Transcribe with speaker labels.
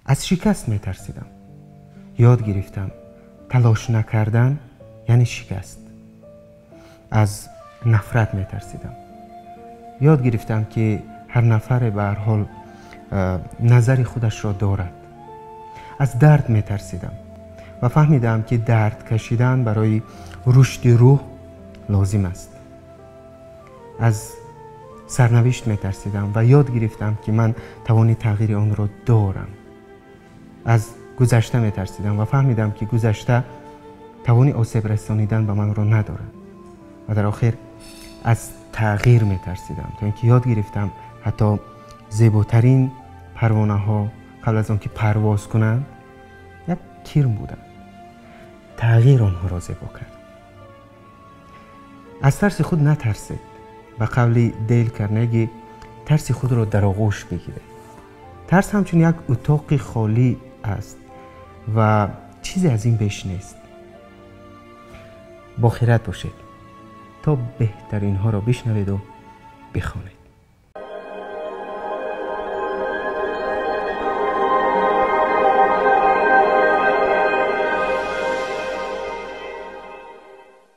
Speaker 1: از شکست میترسیدم. یاد گرفتم تلاش نکردن یعنی شکست. از نفرت میترسیدم. یاد گرفتم که هر نفر به هر حال نظر خودش را دارد. از درد میترسیدم و فهمیدم که درد کشیدن برای رشد روح لازم است. از سرنوشت میترسیدم و یاد گرفتم که من توان تغییر آن را دارم. از گذشته میترسیدم و فهمیدم که گذشته توان آسیب رسانیدن به من را ندارد. و در آخر از تغییر میترسیدم تا اینکه یاد گرفتم حتی زیباترین پروانه ها قبل از آن که پرواز کنند یک کرم بودند. تغییر آنها را زیبا کرد. از ترس خود نترسید. به قول دیل کرنگی ترس خود را در آغوش بگیرید. ترس همچون یک اتاق خالی است و چیزی از این بیش نیست. با خیرت باشید تا بهترین ها را بشنوید و بخوانید.